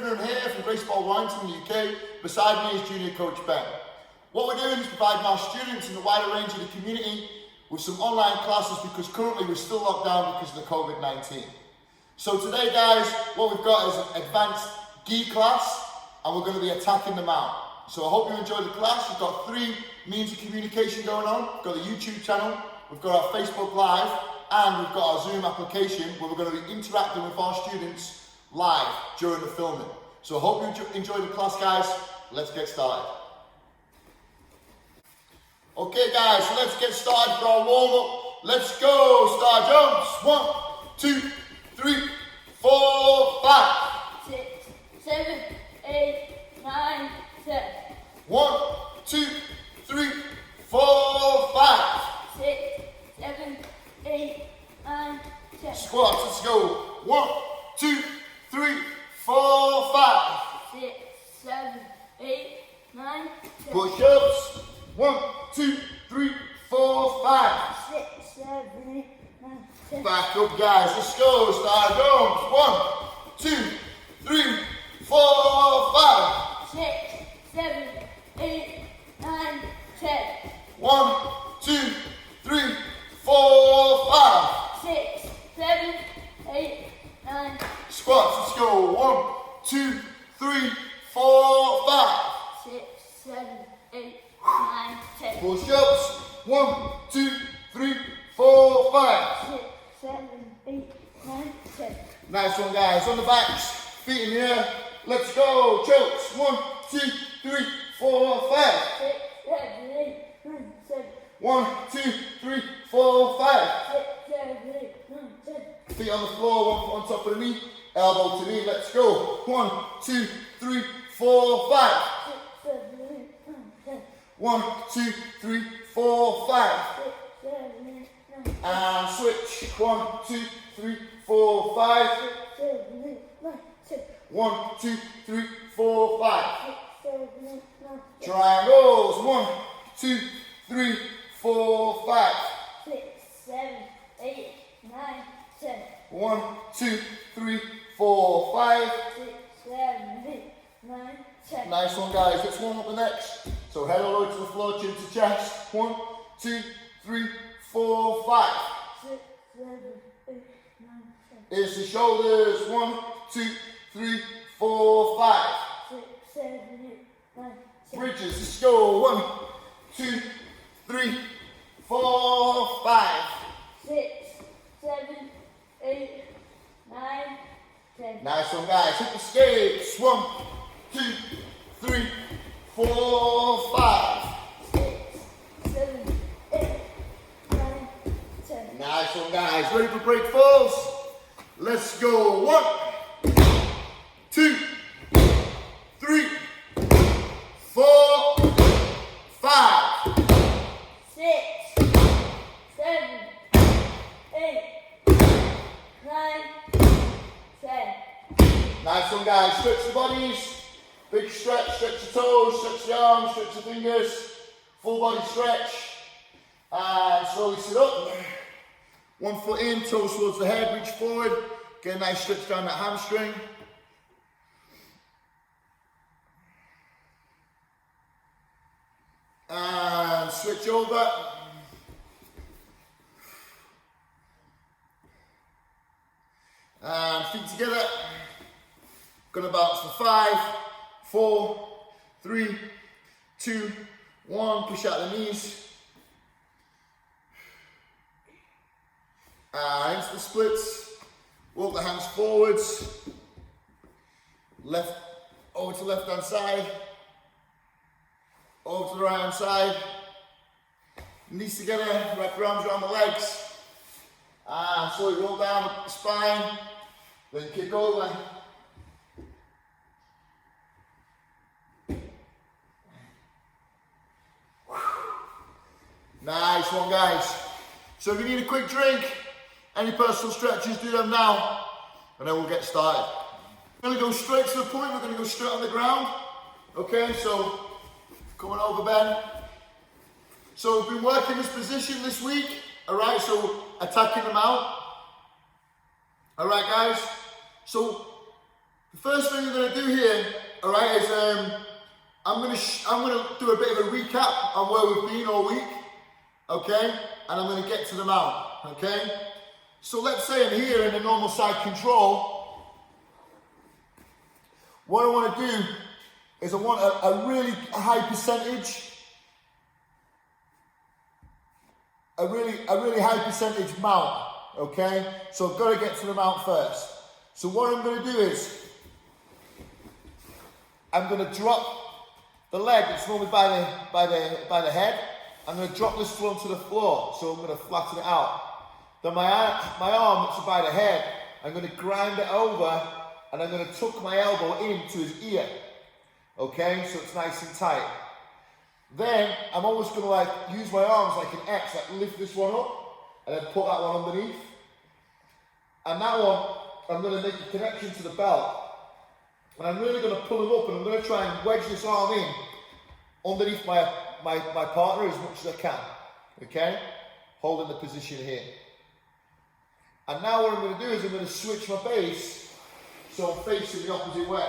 Finneran here from Gracie, Warrington, the UK. Beside me is junior coach Ben. What we're doing is providing our students in the wider range of the community with some online classes because currently we're still locked down because of the COVID-19. So today, guys, what we've got is an advanced gi class and we're going to be attacking them out. So I hope you enjoy the class. We've got 3 means of communication going on. We've got the YouTube channel, we've got our Facebook Live, and we've got our Zoom application where we're going to be interacting with our students live during the filming. So I hope you enjoy the class, guys. Let's get started. Okay, guys, so let's get started for our warm-up. Let's go. Star jumps. 1, 2, 3, 4, 5. 6, 7, 8, 9, 10. 1, 2, 3, 4, 5. 6, 7, 8, 9, 10. Squats, let's go. 1, 2, 3, 4, 5. 6, 7, 8, 9, 10. Push-ups. 1, 2, 3, 4, 5. 6, 7, 8, 9, 10. Back up, guys. Let's go. Star jumps. 1, 2, 3, 4, 5. 6, 7, 8, 9, 10. 1, 2, 3, 4, 5. 6, 7, 8, 9. Squats. Let's go. 1, 2, 3, 4, 5. 6, 7, 8, 9, 10. Push-ups. 1, 2, 3, 4, 5. 6, 7, 8, 9, 10. Nice one, guys. On the backs. Feet in the air. Let's go. Chokes. 1, 2, 3, 4, 5. 6, 7, 8, 9, 10. 1, 2, 3, 4, 5. 6, 7, 8, 9, 10. Feet on the floor, 1 foot on top of the knee. Elbow to knee. Let's go. 1, 2, 3, 4, 5. 6, 7, 8, 9, 10. 1, 2, 3, 4, 5. 6, 7, 8, 9, 10. And switch. 1, 2, 3, 4, 5. 6, 7, 8, 9, 10. 1, 2, 3, 4, 5. 6, 7, 8, 9, 10. Triangles. 1, 2, 3, 4, 5. 6, 7, 8, 9, 10. 1, 2, 3, 4, 5. 6, 7, 8, 9, 10. Nice one, guys. Let's warm up the next. So head all the way to the floor, chin to chest. 1, 2, 3, 4, 5. 6, 7, 8, 9, 10. Here's the shoulders. 1, 2, 3, 4, 5. 6, 7, 8, 9, 10. Bridges. Let's go. 1, 2, 3, 4, 5. 6, 7, 8, 9, 10. Nice one, guys. Hit the skates. 1, 2, 3, 4, 5. 6, 7, 8, 9, 10. Nice one, guys. Ready for break falls? Let's go. 1, 2, 3, 4, 5. 6, 7, 8, 9, 10. Nice one, guys. Stretch the bodies. Big stretch. Stretch your toes. Stretch your arms. Stretch your fingers. Full body stretch. And slowly sit up. 1 foot in, toes towards the head. Reach forward. Get a nice stretch down that hamstring. And switch over. And feet together. Gonna bounce for 5, 4, 3, 2, 1. Push out the knees. And into the splits. Walk the hands forwards. Left over to the left hand side. Over to the right hand side. Knees together. Wrap your arms around the legs. And slowly roll down the spine. Then kick over. Nice one, guys. So if you need a quick drink, any personal stretches, do them now, and then we'll get started. We're going to go straight to the point. We're going to go straight on the ground. Okay, so coming over, Ben. So we've been working this position this week. All right, so attacking them out. All right, guys. So The first thing you're going to do here, all right, is I'm going to do a bit of a recap on where we've been all week, okay, and I'm going to get to the mount, okay. So let's say I'm here in a normal side control. What I want to do is I want a really high percentage, a really high percentage mount, okay? So I've got to get to the mount first. So what I'm going to do is I'm going to drop the leg that's normally by the head. I'm going to drop this one to the floor, so I'm going to flatten it out. Then my arm that's by the head, I'm going to grind it over, and I'm going to tuck my elbow into his ear. Okay, so it's nice and tight. Then I'm always going to like use my arms like an X, like lift this one up, and then put that one underneath. And that one, I'm going to make a connection to the belt. And I'm really going to pull him up, and I'm going to try and wedge this arm in underneath my partner as much as I can. Okay, holding the position here. And now what I'm going to do is I'm going to switch my base so I'm facing the opposite way.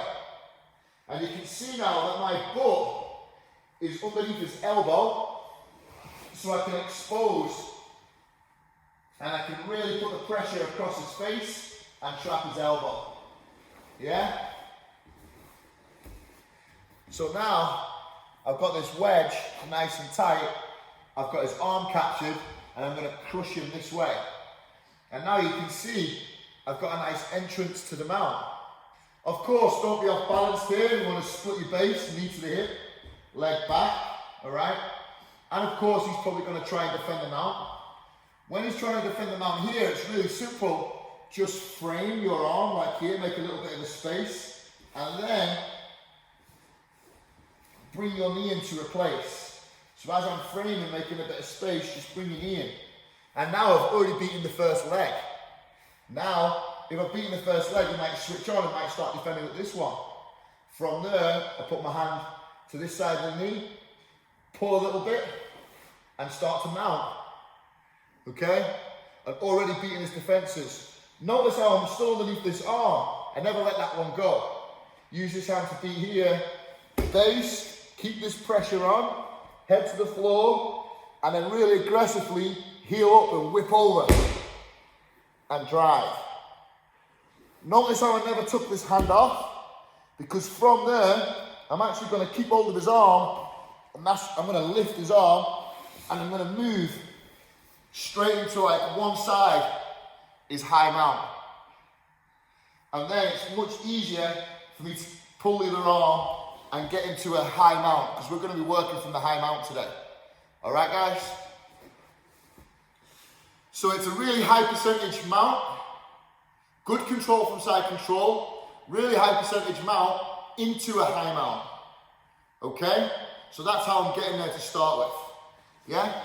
And you can see now that my butt is underneath his elbow, so I can expose and I can really put the pressure across his face and trap his elbow. Yeah? So now I've got this wedge nice and tight, I've got his arm captured, and I'm going to crush him this way. And now you can see I've got a nice entrance to the mount. Of course, don't be off balance here. You want to split your base, knee to the hip, leg back, all right? And of course, he's probably going to try and defend the mount. When he's trying to defend the mount here, it's really simple. Just frame your arm like here, make a little bit of a space, and then bring your knee into a place. So as I'm framing, making a bit of space, just bring your knee in. And now I've already beaten the first leg. Now, if I've beaten the first leg, I might switch on and might start defending with this one. From there, I put my hand to this side of the knee, pull a little bit, and start to mount. Okay? I've already beaten his defences. Notice how I'm still underneath this arm. I never let that one go. Use this hand to beat here. Base, keep this pressure on, head to the floor, and then really aggressively heel up and whip over and drive. Notice how I never took this hand off, because from there I'm actually going to keep hold of his arm, and I'm going to lift his arm, and I'm going to move straight into like one side is high mount, and then it's much easier for me to pull the other arm and get into a high mount, because we're going to be working from the high mount today. All right, guys? So it's a really high percentage mount, good control from side control, really high percentage mount into a high mount. Okay? So that's how I'm getting there to start with. Yeah?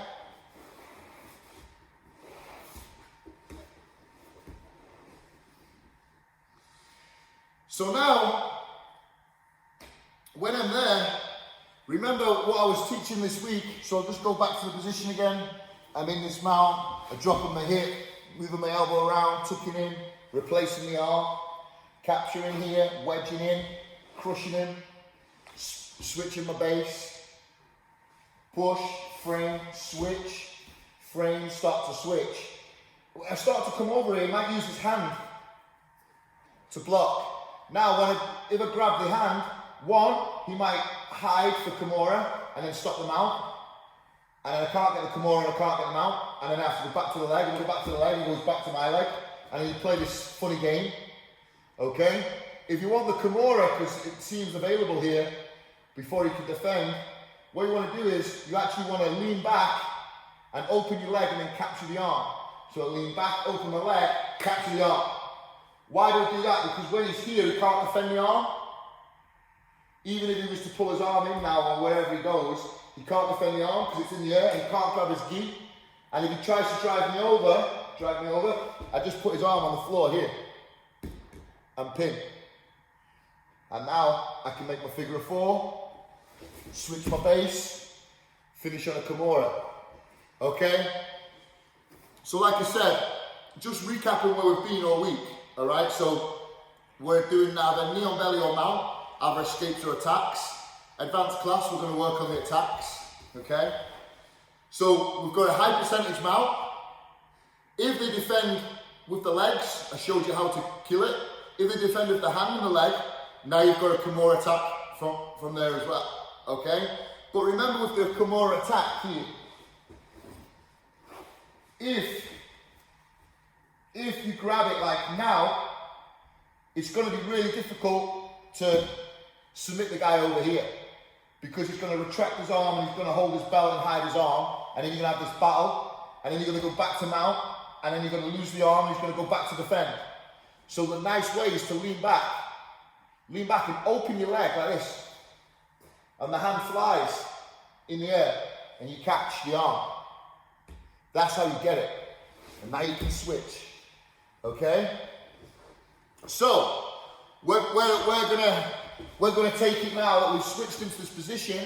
So now, when I'm there, remember what I was teaching this week, so I'll just go back to the position again. I'm in this mount, I drop on my hip, moving my elbow around, tucking in, replacing the arm, capturing here, wedging in, crushing him, switching my base, push, frame, switch, frame, start to switch. When I start to come over here, he might use his hand to block. Now, if I grab the hand, one, he might hide for Kimura and then stop the mount. And then I can't get the Kimura and I can't get the mount. And then I have to go back to the leg, and go back to the leg, and goes back to my leg. And then you play this funny game. Okay? If you want the Kimura, because it seems available here, before you can defend, what you want to do is, you actually want to lean back and open your leg and then capture the arm. So I lean back, open my leg, capture the arm. Why do I do that? Because when he's here, he can't defend the arm. Even if he was to pull his arm in now or wherever he goes, he can't defend the arm because it's in the air, and he can't grab his gi. And if he tries to drive me over, I just put his arm on the floor here and pin. And now I can make my figure of four, switch my base, finish on a Kimura. Okay? So like I said, just recapping where we've been all week. Alright, so we're doing either knee on belly or mount, either escapes or attacks. Advanced class, we're going to work on the attacks, okay? So we've got a high percentage mount. If they defend with the legs, I showed you how to kill it. If they defend with the hand and the leg, now you've got a Kimura attack from there as well, okay? But remember with the Kimura attack here, if you grab it like now, it's going to be really difficult to submit the guy over here because he's going to retract his arm and he's going to hold his belt and hide his arm, and then you're going to have this battle, and then you're going to go back to mount, and then you're going to lose the arm and he's going to go back to defend. So the nice way is to lean back and open your leg like this, and the hand flies in the air and you catch the arm. That's how you get it. And now you can switch, okay? So we're gonna take it now that we've switched into this position.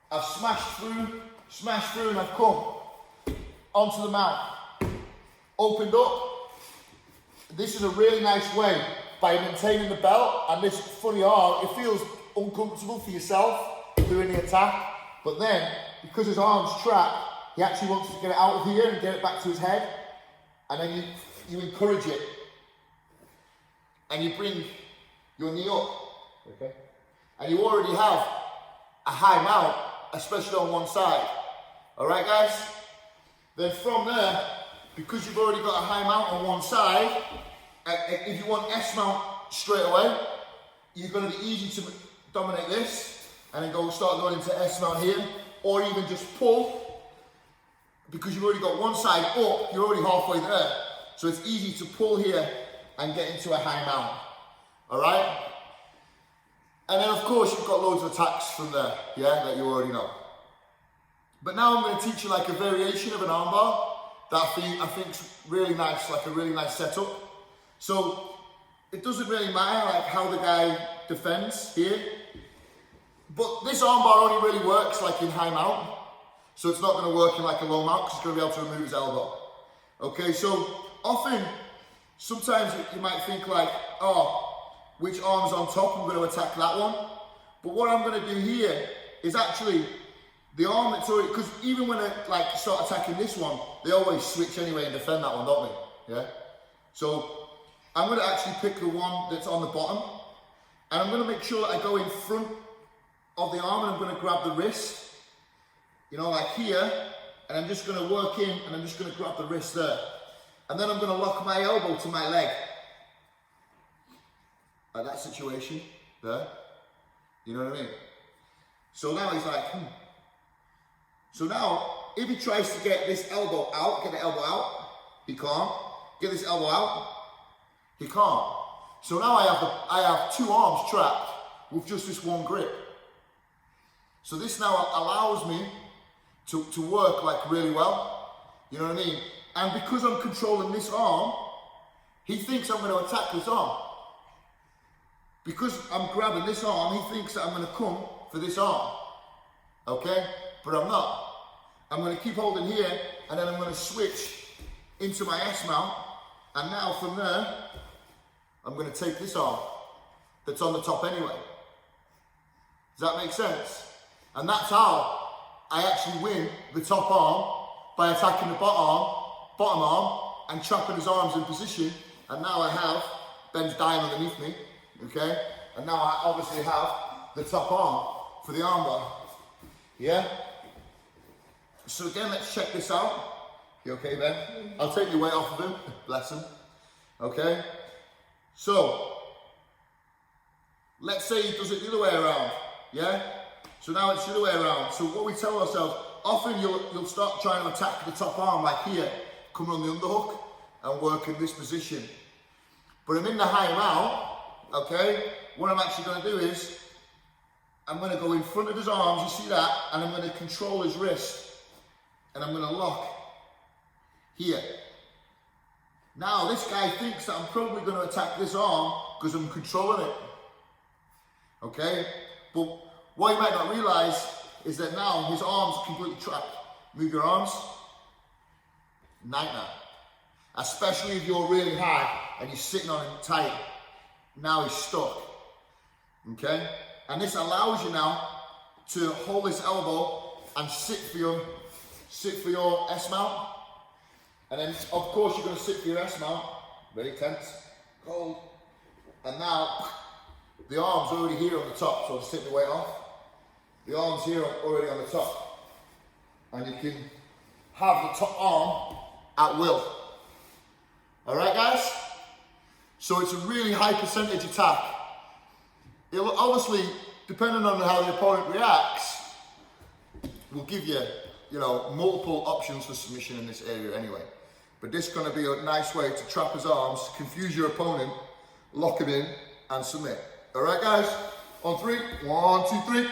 I've smashed through, and I've come onto the mount. Opened up. This is a really nice way by maintaining the belt and this funny arm. It feels uncomfortable for yourself doing the attack, but then because his arm's trapped, he actually wants to get it out of here and get it back to his head, and then you encourage it, and you bring your knee up, okay? And you already have a high mount, especially on one side. All right, guys? Then from there, because you've already got a high mount on one side, if you want S mount straight away, you're going to be easy to dominate this, and then start going into S mount here, or even just pull. Because you've already got one side up, you're already halfway there. So it's easy to pull here and get into a high mount. All right? And then of course you've got loads of attacks from there, yeah, that you already know. But now I'm going to teach you like a variation of an armbar that I think's really nice, like a really nice setup. So it doesn't really matter like how the guy defends here. But this armbar only really works like in high mount. So it's not going to work in like a low mount because he's going to be able to remove his elbow. Okay, so often, sometimes you might think like, oh, which arm's on top, I'm going to attack that one. But what I'm going to do here is actually the arm that's already, because even when they like start attacking this one, they always switch anyway and defend that one, don't they? Yeah? So I'm going to actually pick the one that's on the bottom, and I'm going to make sure that I go in front of the arm and I'm going to grab the wrist. You know, like here, and I'm just going to work in and I'm just going to grab the wrist there. And then I'm going to lock my elbow to my leg. Like that situation there. You know what I mean? So now he's like, So now, if he tries to get this elbow out, get the elbow out, he can't. Get this elbow out, he can't. So now I have two arms trapped with just this one grip. So this now allows me to work like really well, you know what I mean? And because I'm controlling this arm, he thinks I'm going to attack this arm. Because I'm grabbing this arm, he thinks that I'm going to come for this arm, okay? But I'm not. I'm going to keep holding here, and then I'm going to switch into my S mount, and now from there, I'm going to take this arm that's on the top anyway. Does that make sense? And that's how I actually win the top arm by attacking the bottom arm and trapping his arms in position. And now I have Ben's dying underneath me, okay? And now I obviously have the top arm for the armbar, yeah? So again, let's check this out. You okay, Ben? I'll take your weight off of him, bless him, okay? So, let's say he does it the other way around, yeah? So now it's the other way around. So what we tell ourselves, often you'll start trying to attack the top arm like here, coming on the underhook and work in this position. But I'm in the high mount, okay? What I'm actually going to do is, I'm going to go in front of his arms, you see that? And I'm going to control his wrist. And I'm going to lock here. Now this guy thinks that I'm probably going to attack this arm because I'm controlling it. Okay? But what you might not realise is that now his arms are completely trapped. Move your arms. Nightmare. Especially if you're really high and you're sitting on him tight. now he's stuck, okay? And this allows you now to hold this elbow and sit for your S mount. And then, of course, you're going to sit for your S mount. Very tense. Hold. And now, the arm's already here on the top, so I'll just take the weight off. The arm's here already on the top. And you can have the top arm at will. Alright, guys? So it's a really high percentage attack. It'll obviously, depending on how the opponent reacts, will give you, multiple options for submission in this area anyway. But this is going to be a nice way to trap his arms, confuse your opponent, lock him in, and submit. Alright, guys? On 3, 1, 2, 3.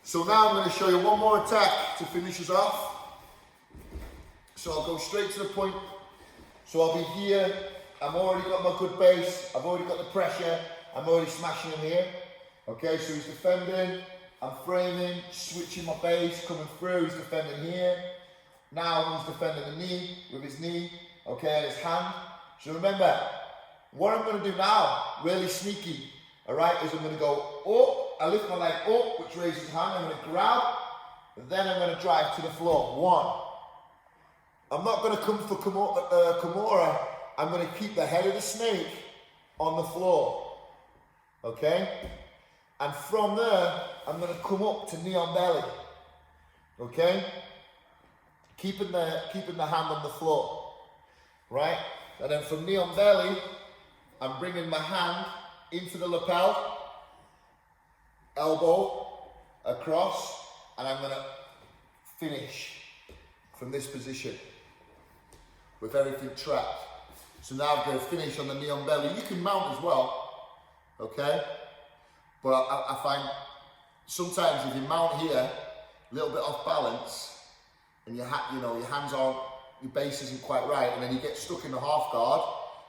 So now I'm going to show you one more attack to finish us off. So I'll go straight to the point. So I'll be here, I've already got my good base, I've already got the pressure, I'm already smashing him here. Okay, so he's defending, I'm framing, switching my base, coming through, he's defending here. Now he's defending the knee, with his knee, okay, and his hand. So remember, what I'm going to do now, really sneaky, alright, is I'm going to go up, I lift my leg up, which raises his hand, I'm going to grab, and then I'm going to drive to the floor. 1. I'm not going to come for Kimura, I'm going to keep the head of the snake on the floor, okay? And from there, I'm going to come up to knee on belly, okay? Keeping the hand on the floor, right? And then from knee on belly, I'm bringing my hand into the lapel, elbow across, and I'm going to finish from this position with everything trapped. So now I'm going to finish on the knee on belly. You can mount as well, okay? But I find sometimes if you mount here, a little bit off balance, and your hands aren't, your base isn't quite right, and then you get stuck in the half guard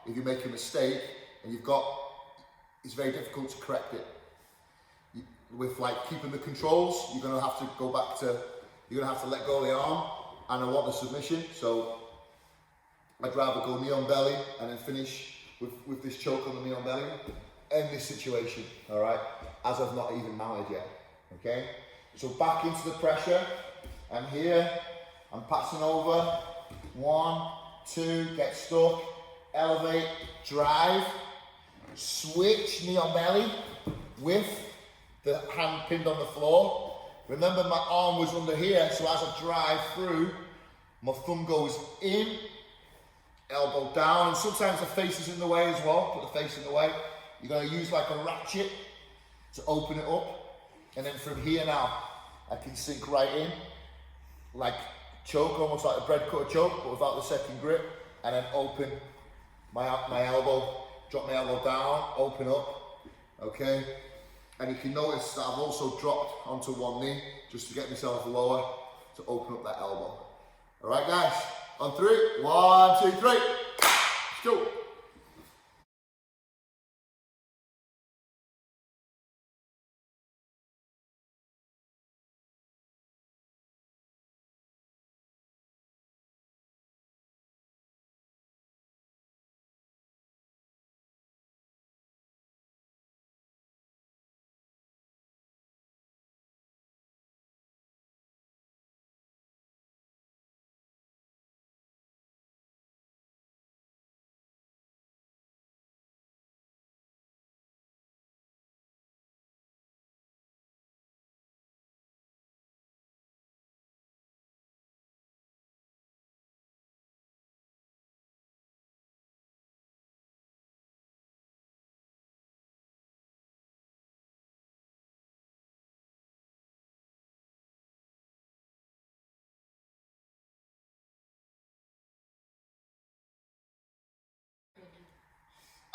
if you make a mistake, and it's very difficult to correct it. With like keeping the controls, you're gonna have to go back to, you're gonna have to let go of the arm, and I want the submission, so I'd rather go knee on belly and then finish with this choke on the knee on belly. End this situation, all right, as I've not even mounted yet, okay? So back into the pressure, I'm here, I'm passing over, 1, 2, get stuck, elevate, drive, switch, knee on belly, with the hand pinned on the floor. Remember my arm was under here, so as I drive through, my thumb goes in, elbow down, and sometimes the face is in the way as well, put the face in the way. You're going to use like a ratchet to open it up, and then from here now, I can sink right in, like choke, almost like a bread cutter choke, but without the second grip, and then open my elbow, drop my elbow down, open up, okay? And you can notice that I've also dropped onto one knee, just to get myself lower, to open up that elbow. All right, guys, on 3, 1, 2, 3, let's go.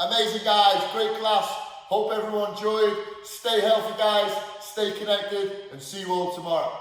Amazing guys, great class. Hope everyone enjoyed. Stay healthy guys, stay connected, and see you all tomorrow.